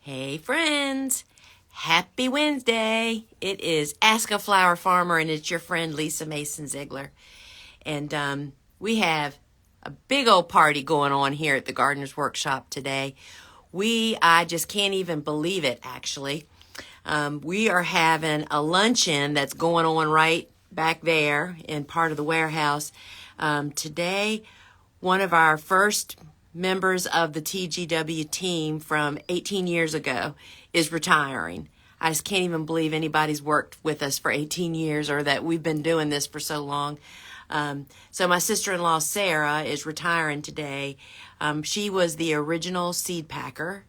Hey friends, happy Wednesday. It is Ask a Flower Farmer and it's your friend Lisa Mason Ziegler. And we have a big old party going on here at the Gardener's Workshop today. I just can't even believe it actually. We are having a luncheon that's going on right back there in part of the warehouse. Today, one of our first members of the TGW team from 18 years ago is retiring. I just can't even believe anybody's worked with us for 18 years or that we've been doing this for so long. So my sister-in-law, Sarah, is retiring today. She was the original seed packer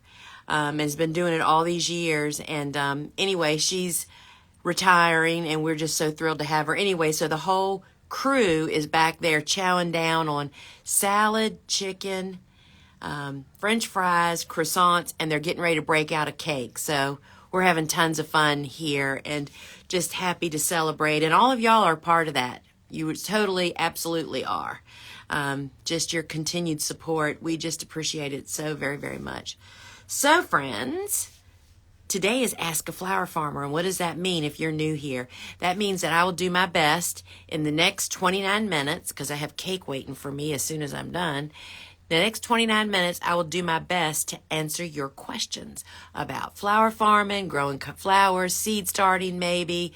and has been doing it all these years. And anyway, she's retiring and we're just so thrilled to have her. Anyway, so the whole crew is back there chowing down on salad, chicken, French fries, croissants, and they're getting ready to break out a cake. So we're having tons of fun here and just happy to celebrate. And all of y'all are part of that. You totally, absolutely are. Just your continued support. We just appreciate it so very, very much. So friends, today is Ask a Flower Farmer, and what does that mean if you're new here? That means that I will do my best in the next 29 minutes, because I have cake waiting for me as soon as I'm done. The next 29 minutes, I will do my best to answer your questions about flower farming, growing flowers, seed starting maybe,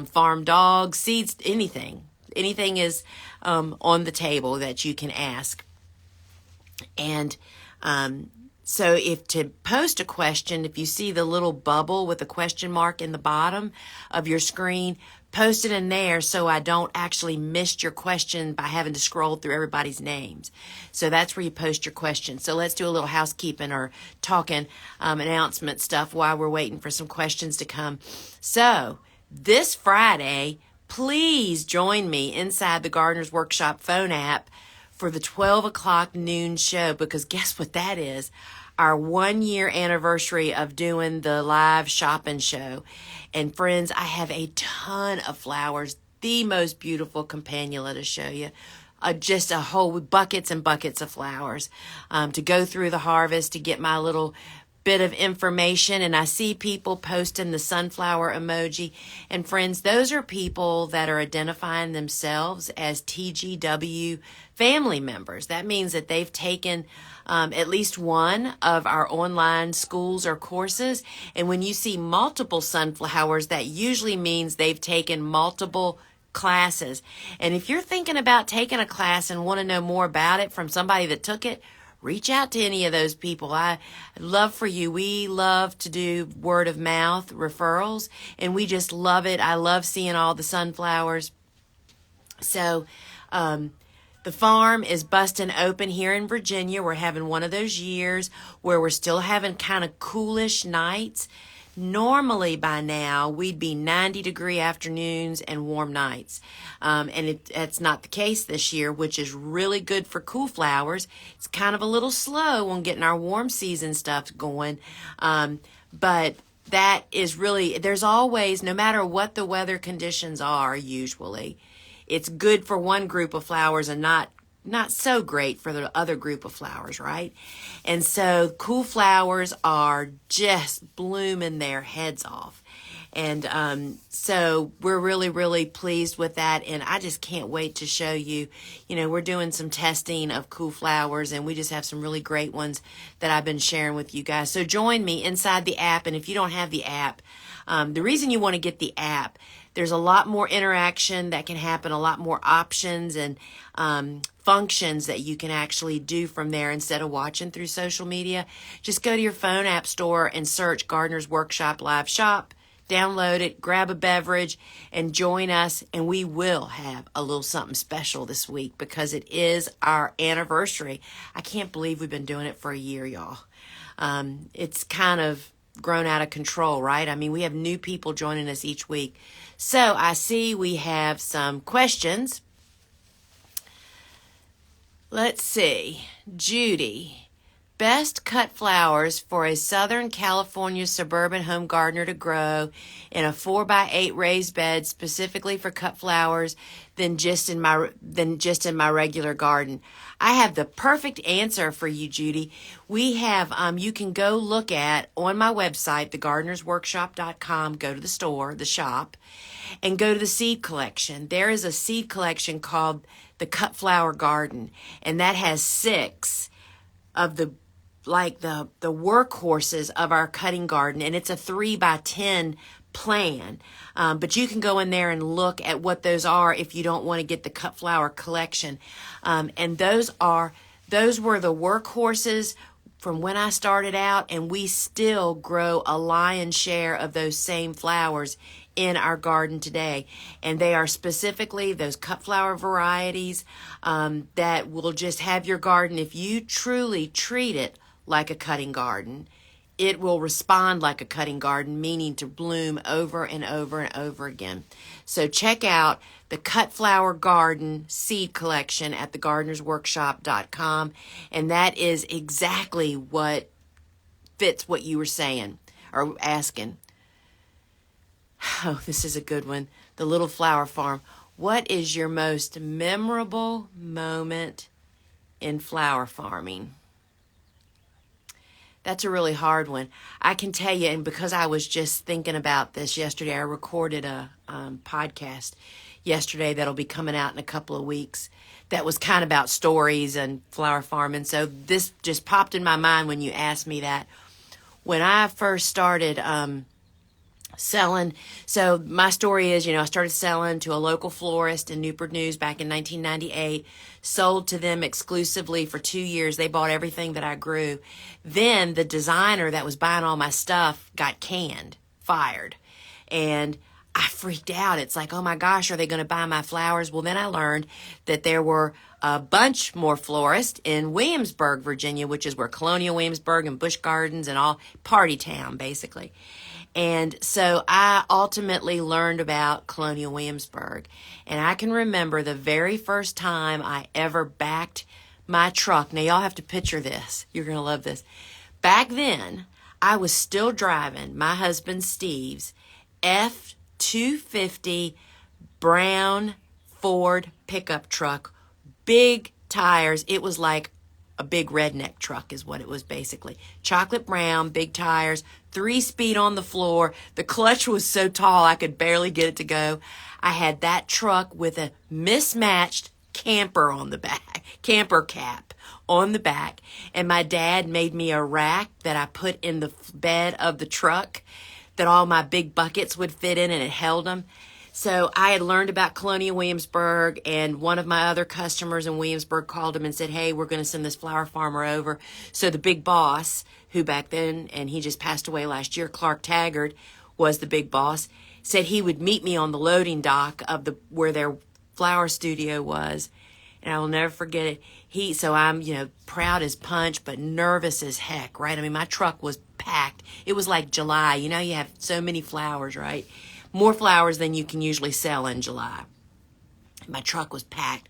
farm dogs, seeds, anything. Anything is on the table that you can ask. And so if to post a question, if you see the little bubble with a question mark in the bottom of your screen, post it in there so I don't actually miss your question by having to scroll through everybody's names. So that's where you post your question. So let's do a little housekeeping or talking announcement stuff while we're waiting for some questions to come. So this Friday, please join me inside the Gardener's Workshop phone app for the 12 o'clock noon show, because guess what that is? Our 1 year anniversary of doing the live shopping show. And friends, I have a ton of flowers, the most beautiful campanula to show you. Just a whole buckets and buckets of flowers to go through the harvest, to get my little bit of information. And I see people posting the sunflower emoji. And friends, those are people that are identifying themselves as TGW family members. That means that they've taken at least one of our online schools or courses. And when you see multiple sunflowers, that usually means they've taken multiple classes. And if you're thinking about taking a class and want to know more about it from somebody that took it, reach out to any of those people. I love for you. We love to do word of mouth referrals, and we just love it. I love seeing all the sunflowers. So the farm is busting open here in Virginia. We're having one of those years where we're still having kind of coolish nights. Normally by now we'd be 90-degree afternoons and warm nights. And that's not the case this year, which is really good for cool flowers. It's kind of a little slow on getting our warm season stuff going. But that is really, there's always, no matter what the weather conditions are usually, it's good for one group of flowers and not so great for the other group of flowers, right? And so cool flowers are just blooming their heads off. And so we're really, really pleased with that. And I just can't wait to show you, we're doing some testing of cool flowers and we just have some really great ones that I've been sharing with you guys. So join me inside the app. And if you don't have the app, the reason you want to get the app, there's a lot more interaction that can happen, a lot more options and functions that you can actually do from there instead of watching through social media. Just go to your phone app store and search Gardener's Workshop Live Shop, download it, grab a beverage, and join us. And we will have a little something special this week because it is our anniversary. I can't believe we've been doing it for a year, y'all. It's kind of grown out of control, right? I mean, we have new people joining us each week. So I see we have some questions. Let's see. Judy, best cut flowers for a Southern California suburban home gardener to grow in a 4x8 raised bed specifically for cut flowers than just in my regular garden. I have the perfect answer for you, Judy. We have you can go look at on my website, thegardenersworkshop.com, go to the store, the shop, and go to the seed collection. There is a seed collection called the Cut Flower Garden, and that has 6 of the workhorses of our cutting garden, and it's a 3x10 plan. But you can go in there and look at what those are if you don't want to get the cut flower collection. And those were the workhorses from when I started out, and we still grow a lion's share of those same flowers in our garden today. And they are specifically those cut flower varieties that will just have your garden, if you truly treat it like a cutting garden, it will respond like a cutting garden, meaning to bloom over and over and over again. So check out the Cut Flower Garden seed collection at thegardenersworkshop.com, and that is exactly what fits what you were saying or asking. Oh, this is a good one. The Little Flower Farm. What is your most memorable moment in flower farming? That's a really hard one. I can tell you, and because I was just thinking about this yesterday, I recorded a podcast yesterday that'll be coming out in a couple of weeks that was kind of about stories and flower farming. So this just popped in my mind when you asked me that. When I first started selling, so my story is, I started selling to a local florist in Newport News back in 1998, sold to them exclusively for 2 years. They bought everything that I grew. Then the designer that was buying all my stuff got fired. And I freaked out. It's like, oh my gosh, are they going to buy my flowers? Well, then I learned that there were a bunch more florists in Williamsburg, Virginia, which is where Colonial Williamsburg and Busch Gardens and all, party town, basically. And so I ultimately learned about Colonial Williamsburg. And I can remember the very first time I ever backed my truck. Now, y'all have to picture this. You're going to love this. Back then, I was still driving my husband Steve's F-250 brown Ford pickup truck, big tires. It was like a big redneck truck is what it was basically. Chocolate brown, big tires, 3-speed on the floor. The clutch was so tall I could barely get it to go. I had that truck with a mismatched camper on the back, camper cap on the back. And my dad made me a rack that I put in the bed of the truck that all my big buckets would fit in, and it held them. So I had learned about Colonial Williamsburg, and one of my other customers in Williamsburg called him and said, hey, we're going to send this flower farmer over. So the big boss, who back then, and he just passed away last year, Clark Taggart was the big boss, said he would meet me on the loading dock of where their flower studio was. And I will never forget it. So I'm, proud as punch, but nervous as heck, right? I mean, my truck was packed. It was like July. You have so many flowers, right? More flowers than you can usually sell in July. My truck was packed.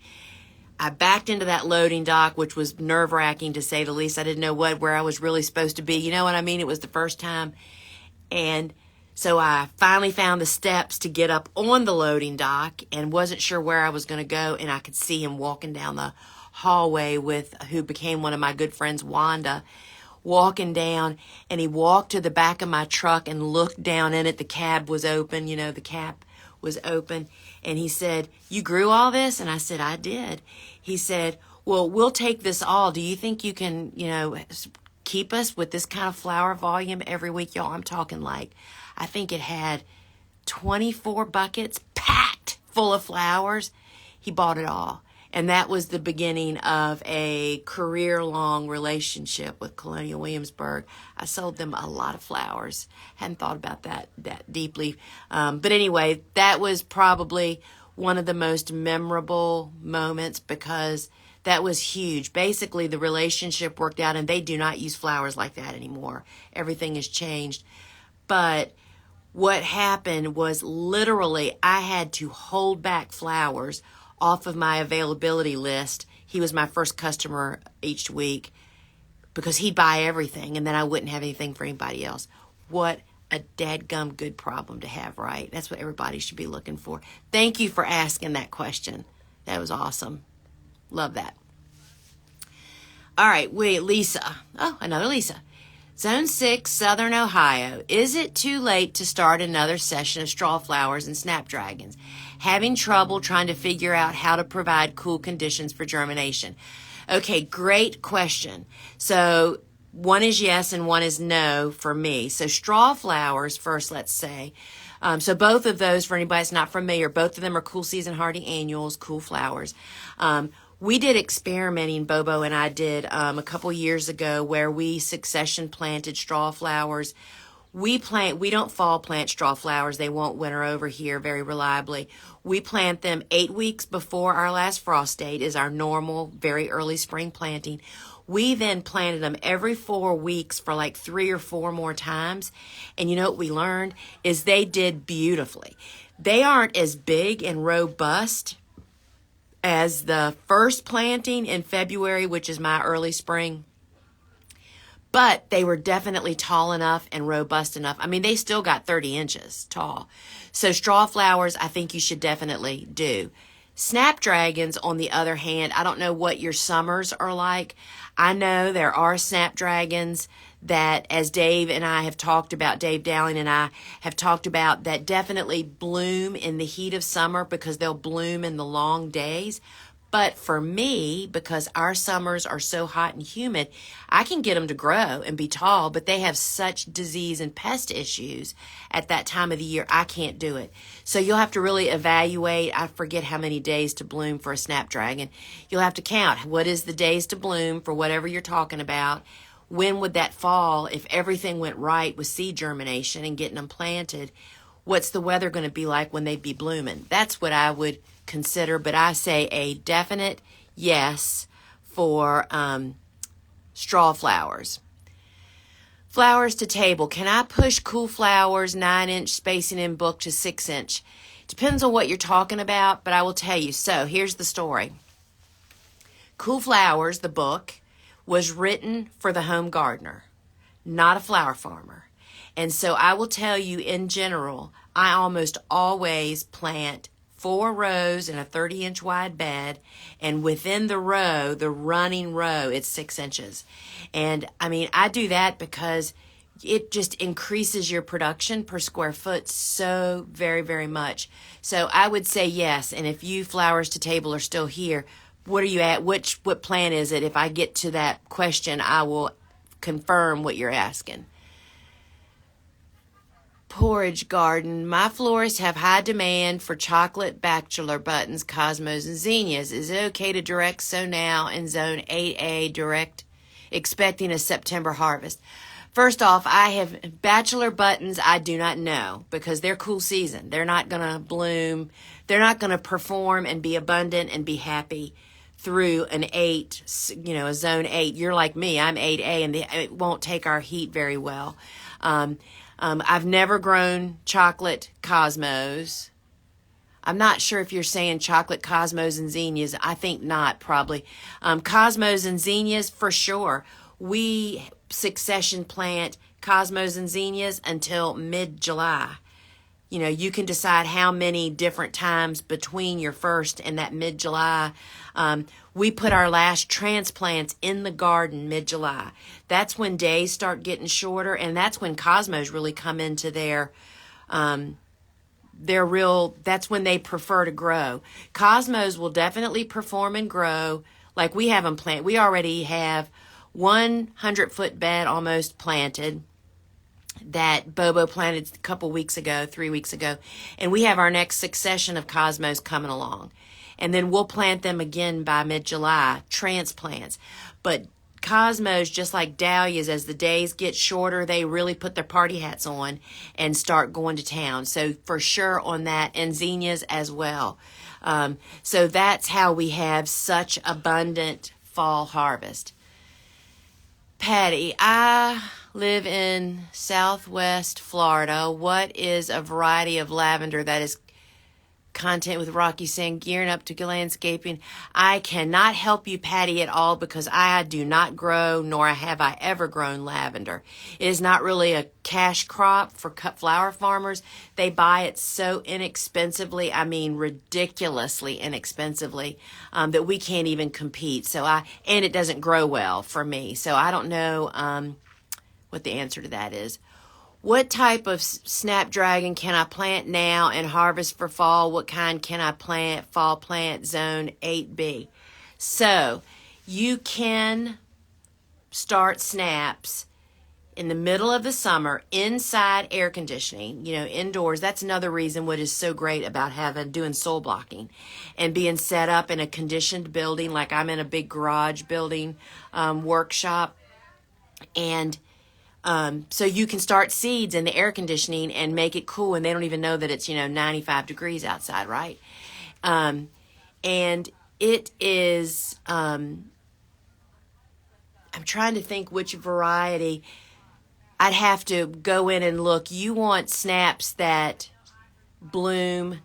I backed into that loading dock, which was nerve-wracking to say the least. I didn't know where I was really supposed to be. You know what I mean? It was the first time. And so I finally found the steps to get up on the loading dock and wasn't sure where I was going to go. And I could see him walking down the hallway who became one of my good friends, Wanda, walking down, and he walked to the back of my truck and looked down in it. The cab was open, the cap was open. And he said, you grew all this? And I said, I did. He said, well, we'll take this all. Do you think you can, keep us with this kind of flower volume every week? Y'all, I'm talking I think it had 24 buckets packed full of flowers. He bought it all. And that was the beginning of a career-long relationship with Colonial Williamsburg. I sold them a lot of flowers. Hadn't thought about that deeply. But anyway, that was probably one of the most memorable moments because that was huge. Basically, the relationship worked out, and they do not use flowers like that anymore. Everything has changed. But what happened was literally I had to hold back flowers off of my availability list. He was my first customer each week because he'd buy everything and then I wouldn't have anything for anybody else. What a dadgum good problem to have, right? That's what everybody should be looking for. Thank you for asking that question. That was awesome. Love that. All right, Lisa. Oh, another Lisa. Zone 6, Southern Ohio. Is it too late to start another session of straw flowers and snapdragons? Having trouble trying to figure out how to provide cool conditions for germination. Okay, great question. So one is yes and one is no for me. So straw flowers first, let's say. So both of those, for anybody that's not familiar, both of them are cool season hardy annuals, cool flowers. We did experimenting, Bobo and I did a couple years ago, where we succession planted straw flowers. We don't fall plant straw flowers. They won't winter over here very reliably. We plant them 8 weeks before our last frost date is our normal, very early spring planting. We then planted them every 4 weeks for like 3 or 4 more times. And you know what we learned is they did beautifully. They aren't as big and robust as the first planting in February, which is my early spring. But they were definitely tall enough and robust enough. I mean, they still got 30 inches tall. So straw flowers, I think you should definitely do. Snapdragons, on the other hand, I don't know what your summers are like. I know there are snapdragons that, as Dave and I have talked about, Dave Dowling and I have talked about, that definitely bloom in the heat of summer because they'll bloom in the long days. But for me, because our summers are so hot and humid, I can get them to grow and be tall, but they have such disease and pest issues at that time of the year, I can't do it. So you'll have to really evaluate. I forget how many days to bloom for a snapdragon. You'll have to count. What is the days to bloom for whatever you're talking about? When would that fall if everything went right with seed germination and getting them planted? What's the weather going to be like when they'd be blooming? That's what I would consider, but I say a definite yes for straw flowers. Flowers to table. Can I push cool flowers 9-inch spacing in book to 6-inch? Depends on what you're talking about, but I will tell you. So here's the story. Cool Flowers, the book, was written for the home gardener, not a flower farmer. And so I will tell you, in general, I almost always plant 4 rows in a 30-inch wide bed, and within the row, the running row, it's 6 inches. And I mean, I do that because it just increases your production per square foot so very, very much. So I would say yes. And if you Flowers to Table are still here, what are you at? What plan is it? If I get to that question, I will confirm what you're asking. Porridge garden. My florists have high demand for chocolate bachelor buttons, cosmos, and zinnias. Is it okay to direct sow now in zone 8A direct, expecting a September harvest? First off, I have bachelor buttons. I do not know because they're cool season. They're not going to bloom. They're not going to perform and be abundant and be happy through an 8, a zone 8. You're like me. I'm 8A, and it won't take our heat very well. I've never grown chocolate cosmos. I'm not sure if you're saying chocolate cosmos and zinnias. I think not, probably. Cosmos and zinnias, for sure. We succession plant cosmos and zinnias until mid-July. You know, you can decide how many different times between your first and that mid-July. We put our last transplants in the garden mid-July. That's when days start getting shorter, and that's when cosmos really come into that's when they prefer to grow. Cosmos will definitely perform and grow like we have them planted. We already have 100-foot bed almost planted that Bobo planted a couple weeks ago, 3 weeks ago. And we have our next succession of cosmos coming along. And then we'll plant them again by mid-July, transplants. But cosmos, just like dahlias, as the days get shorter, they really put their party hats on and start going to town. So for sure on that, and zinnias as well. So that's how we have such abundant fall harvest. Patty, I live in Southwest Florida. What is a variety of lavender that is content with Rocky saying, gearing up to landscaping. I cannot help you, Patty, at all because I do not grow, nor have I ever grown lavender. It is not really a cash crop for cut flower farmers. They buy it so inexpensively, I mean ridiculously inexpensively, that we can't even compete. And it doesn't grow well for me. So I don't know what the answer to that is. What type of snapdragon can I plant now and harvest for fall? What kind can I plant? Fall plant zone 8B. So you can start snaps in the middle of the summer inside air conditioning, indoors. That's another reason what is so great about doing soil blocking and being set up in a conditioned building, like I'm in a big garage building workshop. And so you can start seeds in the air conditioning and make it cool, and they don't even know that it's 95 degrees outside, right? And it is I'm trying to think which variety. I'd have to go in and look. You want snaps that bloom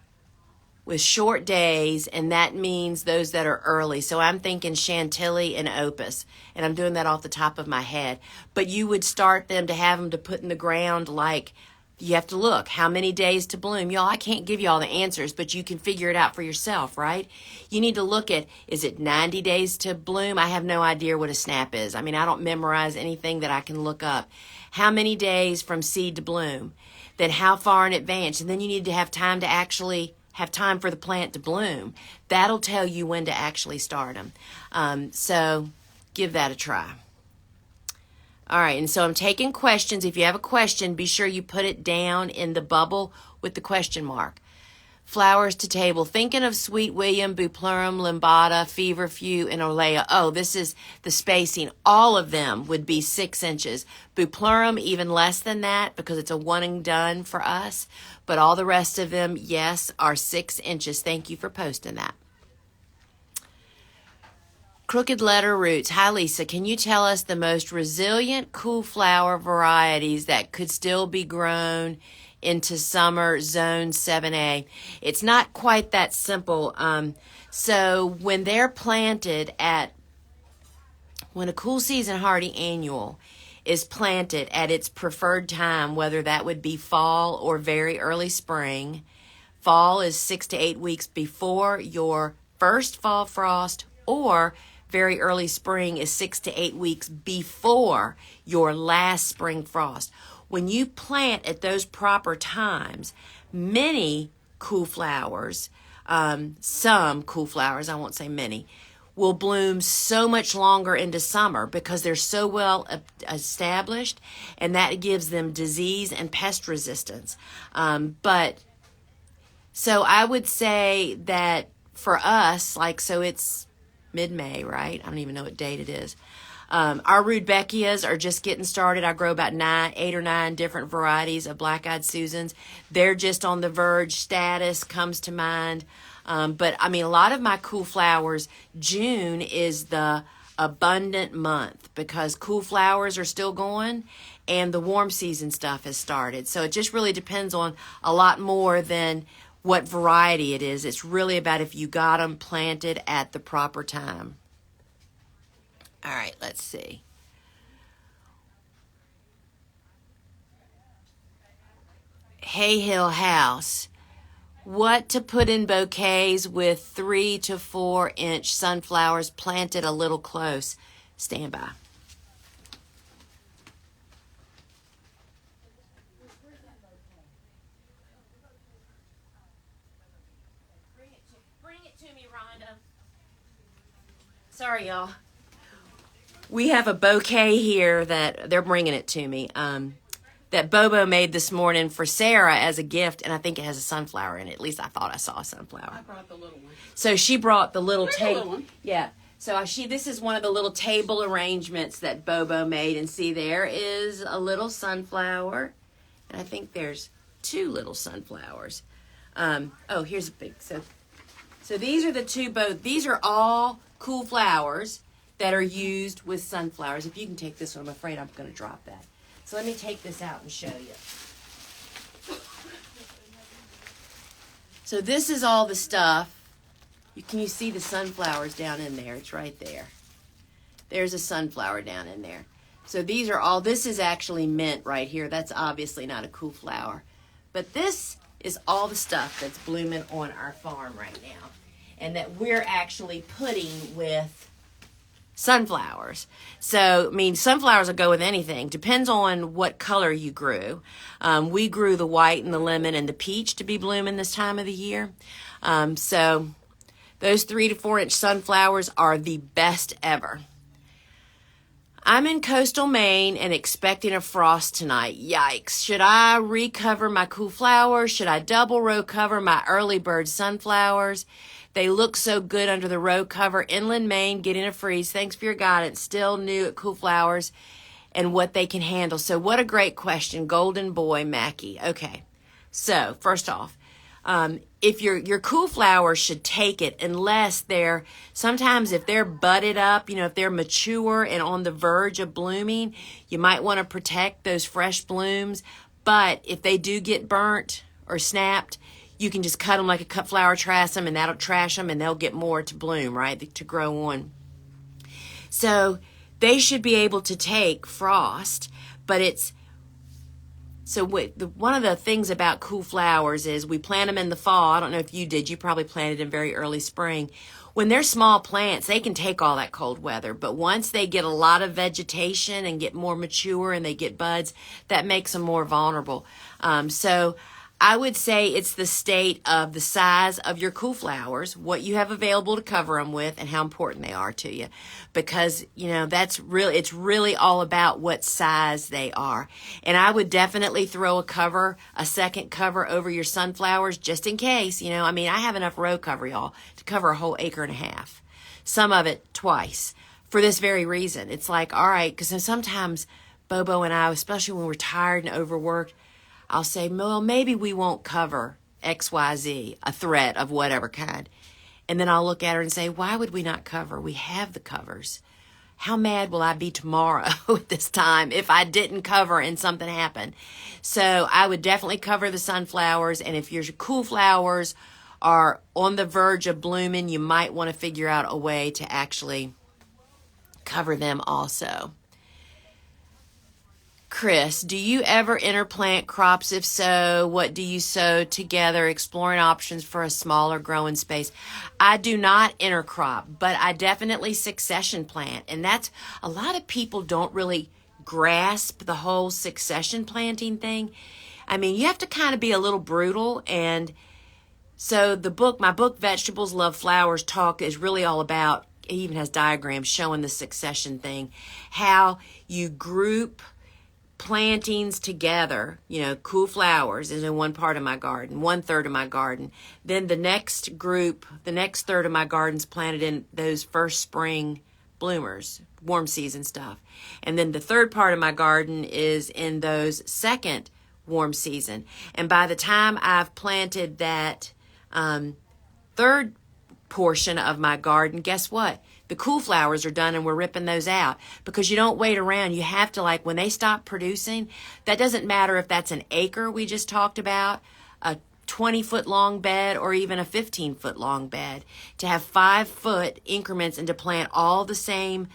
with short days, and that means those that are early. So I'm thinking Chantilly and Opus, and I'm doing that off the top of my head. But you would start them to have them to put in the ground, like you have to look how many days to bloom. Y'all, I can't give you all the answers, but you can figure it out for yourself, right? You need to look at, is it 90 days to bloom? I have no idea what a snap is. I mean, I don't memorize anything that I can look up. How many days from seed to bloom? Then how far in advance? And then you need to have time to actually have time for the plant to bloom. That'll tell you when to actually start them. So give that a try. All right, and so I'm taking questions. If you have a question, be sure you put it down in the bubble with the question mark. Flowers to table. Thinking of Sweet William, Buplurum, Limbata, Feverfew, and Olea. Oh, this is the spacing. All of them would be 6 inches. Buplurum, even less than that because it's a one and done for us. But all the rest of them, yes, are 6 inches. Thank you for posting that. Crooked letter roots. Hi, Lisa. Can you tell us the most resilient cool flower varieties that could still be grown into summer zone 7A? It's not quite that simple. So when they're planted when a cool season hardy annual is planted at its preferred time, whether that would be fall or very early spring, fall is 6 to 8 weeks before your first fall frost, or very early spring is 6 to 8 weeks before your last spring frost. When you plant at those proper times, many cool flowers, some cool flowers, I won't say many, will bloom so much longer into summer because they're so well established, and that gives them disease and pest resistance. So I would say that for us, so it's mid-May, right? I don't even know what date it is. Our Rudbeckias are just getting started. I grow about 8 or 9 different varieties of black-eyed Susans. They're just on the verge. Status comes to mind. But I mean, a lot of my cool flowers, June is the abundant month because cool flowers are still going and the warm season stuff has started. So it just really depends on a lot more than what variety it is. It's really about if you got them planted at the proper time. All right, let's see. Hay Hill House. What to put in bouquets with 3 to 4 inch sunflowers planted a little close? Stand by. Bring it to me, Rhonda. Sorry, y'all. We have a bouquet here that they're bringing it to me. That Bobo made this morning for Sarah as a gift, and I think it has a sunflower in it. At least I thought I saw a sunflower. I brought the little one. So she brought the little table. Yeah. So this is one of the little table arrangements that Bobo made, and see, there is a little sunflower, and I think there's 2 little sunflowers. Here's a big. So these are the 2 these are all cool flowers that are used with sunflowers. If you can take this one, I'm afraid I'm going to drop that. So let me take this out and show you. So this is all the stuff. Can you see the sunflowers down in there? It's right there. There's a sunflower down in there. So these are all, this is actually mint right here. That's obviously not a cool flower. But this is all the stuff that's blooming on our farm right now. And that we're actually putting with sunflowers. So, I mean, sunflowers will go with anything. Depends on what color you grew. We grew the white and the lemon and the peach to be blooming this time of the year. So those 3 to 4 inch sunflowers are the best ever. I'm in coastal Maine and expecting a frost tonight. Yikes. Should I recover my cool flowers? Should I double row cover my early bird sunflowers? They look so good under the row cover. Inland Maine, getting a freeze. Thanks for your guidance. Still new at Cool Flowers and what they can handle. So what a great question. Golden Boy Mackie. Okay. So first off, if your cool flowers should take it unless sometimes if they're budded up, if they're mature and on the verge of blooming, you might want to protect those fresh blooms. But if they do get burnt or snapped, you can just cut them like a cut flower, trash them, and that'll trash them, and they'll get more to bloom, right, to grow on. So they should be able to take frost, but one of the things about cool flowers is we plant them in the fall. I don't know if you did. You probably planted in very early spring. When they're small plants, they can take all that cold weather. But once they get a lot of vegetation and get more mature and they get buds, that makes them more vulnerable. So I would say it's the state of the size of your cool flowers, what you have available to cover them with, and how important they are to you. Because, it's really all about what size they are. And I would definitely throw a second cover over your sunflowers just in case. I have enough row cover, y'all, to cover a whole acre and a half. Some of it twice for this very reason. It's like, all right, because sometimes Bobo and I, especially when we're tired and overworked, I'll say, well, maybe we won't cover XYZ, a threat of whatever kind. And then I'll look at her and say, why would we not cover? We have the covers. How mad will I be tomorrow at this time if I didn't cover and something happened? So I would definitely cover the sunflowers. And if your cool flowers are on the verge of blooming, you might want to figure out a way to actually cover them also. Chris, do you ever interplant crops? If so, what do you sow together? Exploring options for a smaller growing space. I do not intercrop, but I definitely succession plant. And that's, a lot of people don't really grasp the whole succession planting thing. You have to kind of be a little brutal. And so my book, Vegetables Love Flowers Talk, is really all about, it even has diagrams showing the succession thing, how you group plantings together. Cool flowers is in one part of my garden, 1/3 of my garden. Then the next third of my garden's planted in those first spring bloomers, warm season stuff. And then the third part of my garden is in those second warm season. And by the time I've planted that third portion of my garden, guess what? The cool flowers are done and we're ripping those out, because you don't wait around. You have to, when they stop producing, that doesn't matter if that's an acre we just talked about, a 20-foot long bed, or even a 15-foot long bed, to have 5-foot increments and to plant all the same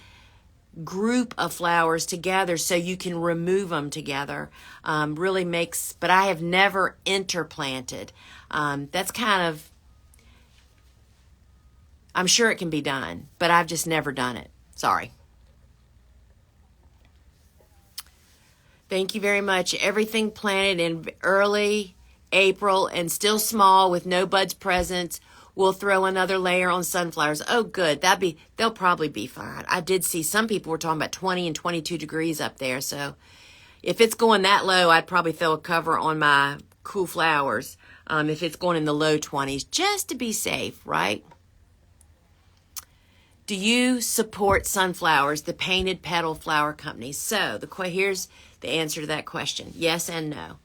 group of flowers together so you can remove them together really makes, but I have never interplanted. That's kind of, I'm sure it can be done, but I've just never done it. Sorry. Thank you very much. Everything planted in early April and still small with no buds present. We'll throw another layer on sunflowers. Oh, good. They'll probably be fine. I did see some people were talking about 20 and 22 degrees up there. So if it's going that low, I'd probably throw a cover on my cool flowers. If it's going in the low 20s, just to be safe, right? Do you support Sunflowers, the painted petal flower company? So here's the answer to that question. Yes and no.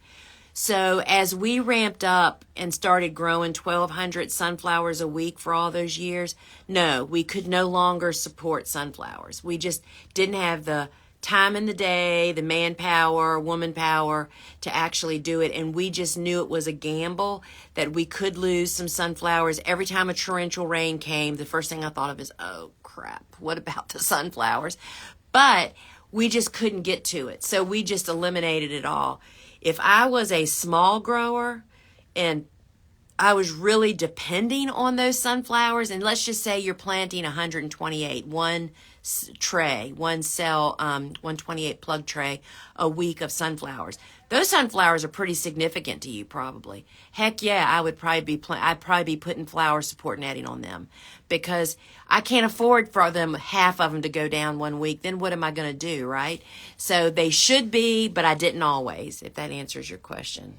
So as we ramped up and started growing 1,200 sunflowers a week for all those years, no, we could no longer support sunflowers. We just didn't have the time in the day, the manpower, woman power to actually do it. And we just knew it was a gamble that we could lose some sunflowers. Every time a torrential rain came, the first thing I thought of is, oh crap, what about the sunflowers? But we just couldn't get to it. So we just eliminated it all. If I was a small grower and I was really depending on those sunflowers, and let's just say you're planting 128, one tray, one cell, 128 plug tray a week of sunflowers. Those sunflowers are pretty significant to you, probably. Heck yeah, I'd probably be putting flower support netting on them because I can't afford for them, half of them to go down 1 week. Then what am I going to do, right? So they should be, but I didn't always, if that answers your question.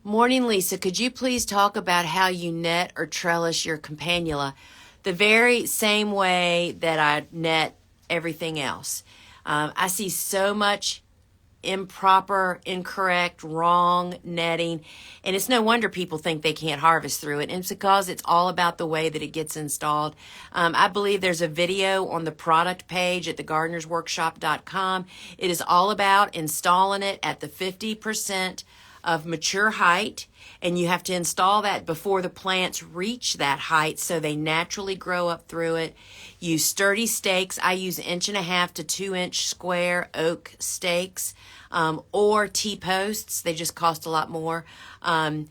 Morning, Lisa. Could you please talk about how you net or trellis your campanula? The very same way that I net everything else. I see so much improper, incorrect, wrong netting, and it's no wonder people think they can't harvest through it. And it's because it's all about the way that it gets installed. I believe there's a video on the product page at thegardenersworkshop.com. It is all about installing it at the 50% of mature height, and you have to install that before the plants reach that height so they naturally grow up through it. Use sturdy stakes. I use 1.5 to 2 inch square oak stakes, or T-posts. They just cost a lot more. And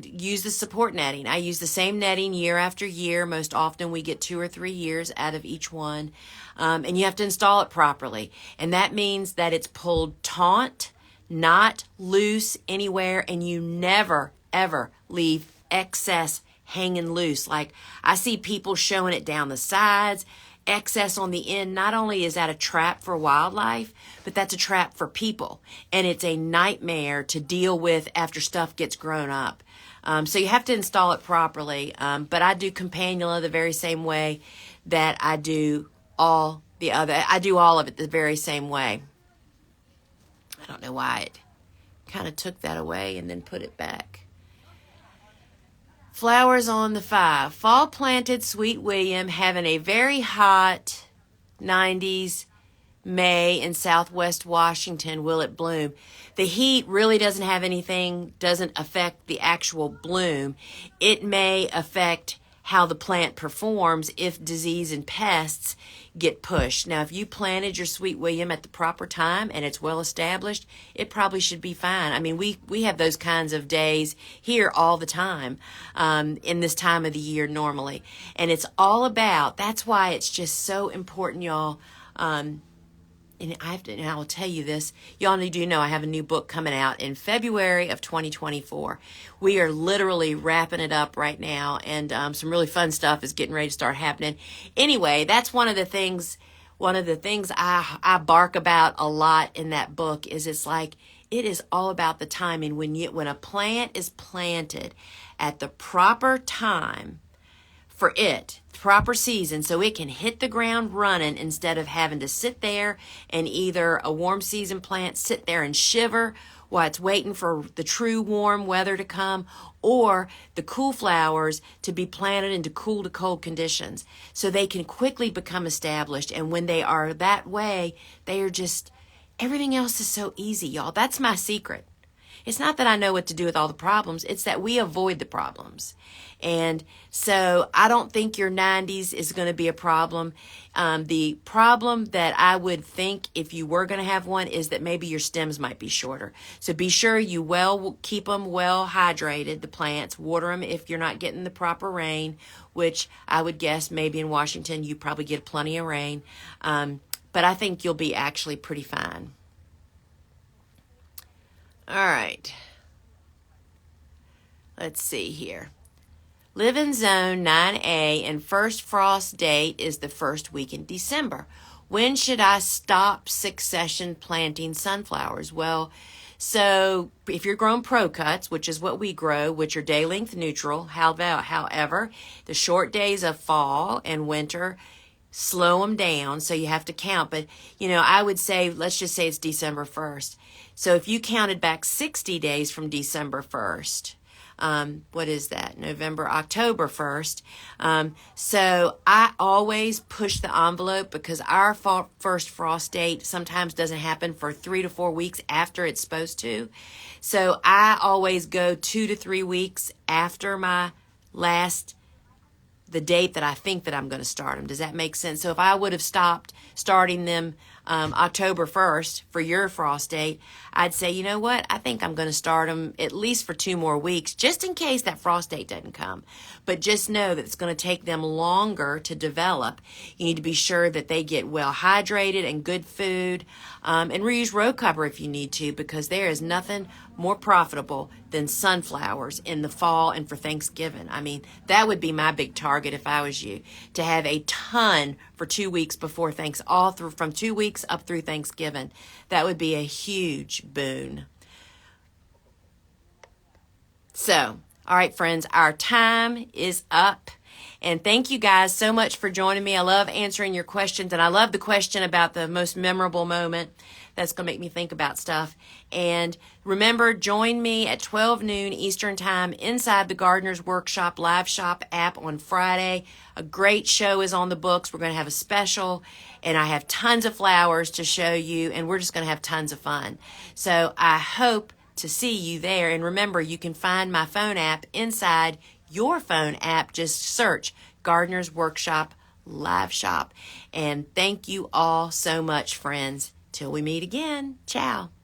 use the support netting. I use the same netting year after year. Most often we get 2 or 3 years out of each one. And you have to install it properly. And that means that it's pulled taut, not loose anywhere, and you never, ever leave excess hanging loose. Like I see people showing it down the sides, excess on the end. Not only is that a trap for wildlife, but that's a trap for people. And it's a nightmare to deal with after stuff gets grown up. So you have to install it properly. But I do campanula the very same way that I do all the other. I do all of it the very same way. I don't know why it kind of took that away and then put it back. Flowers on the 5. Fall planted Sweet William having a very hot 90s May in Southwest Washington. Will it bloom? The heat really doesn't affect the actual bloom. It may affect how the plant performs if disease and pests get pushed. Now, if you planted your Sweet William at the proper time and it's well established, it probably should be fine. I mean, we have those kinds of days here all the time in this time of the year normally. And it's all about, that's why it's just so important, y'all. And I will tell you this, y'all need to know I have a new book coming out in February of 2024. We are literally wrapping it up right now, and some really fun stuff is getting ready to start happening. Anyway, that's one of the things I bark about a lot in that book is it's like, it is all about the timing. When a plant is planted at the proper time, for it, proper season, so it can hit the ground running instead of having to sit there and either a warm season plant sit there and shiver while it's waiting for the true warm weather to come, or the cool flowers to be planted into cool to cold conditions so they can quickly become established. And when they are that way, they are just, everything else is so easy, y'all. That's my secret. It's not that I know what to do with all the problems. It's that we avoid the problems. And so I don't think your 90s is going to be a problem. The problem that I would think if you were going to have one is that maybe your stems might be shorter. So be sure you keep them well hydrated, the plants. Water them if you're not getting the proper rain, which I would guess maybe in Washington you probably get plenty of rain. But I think you'll be actually pretty fine. All right. Let's see here. Live in zone 9A and first frost date is the first week in December. When should I stop succession planting sunflowers? Well, so if you're growing pro cuts, which is what we grow, which are day length neutral, however, the short days of fall and winter slow them down, so you have to count. But, I would say, let's just say it's December 1st. So if you counted back 60 days from December 1st, what is that? October 1st. So I always push the envelope because our first frost date sometimes doesn't happen for 3 to 4 weeks after it's supposed to. So I always go 2 to 3 weeks after the date that I think that I'm going to start them. Does that make sense? So if I would have stopped starting them October 1st for your frost date, I'd say, you know what? I think I'm going to start them at least for 2 more weeks, just in case that frost date doesn't come. But just know that it's going to take them longer to develop. You need to be sure that they get well hydrated and good food, and reuse row cover if you need to, because there is nothing more profitable than sunflowers in the fall and for Thanksgiving. I mean, that would be my big target if I was you, to have a ton for 2 weeks before all through from 2 weeks up through Thanksgiving. That would be a huge boon. So, all right, friends, our time is up. And thank you guys so much for joining me. I love answering your questions, and I love the question about the most memorable moment. That's going to make me think about stuff. And remember, join me at 12 noon Eastern Time inside the Gardener's Workshop Live Shop app on Friday. A great show is on the books. We're going to have a special, and I have tons of flowers to show you, and we're just going to have tons of fun. So I hope to see you there. And remember, you can find my phone app inside your phone app. Just search Gardener's Workshop Live Shop. And thank you all so much, friends. Till we meet again. Ciao.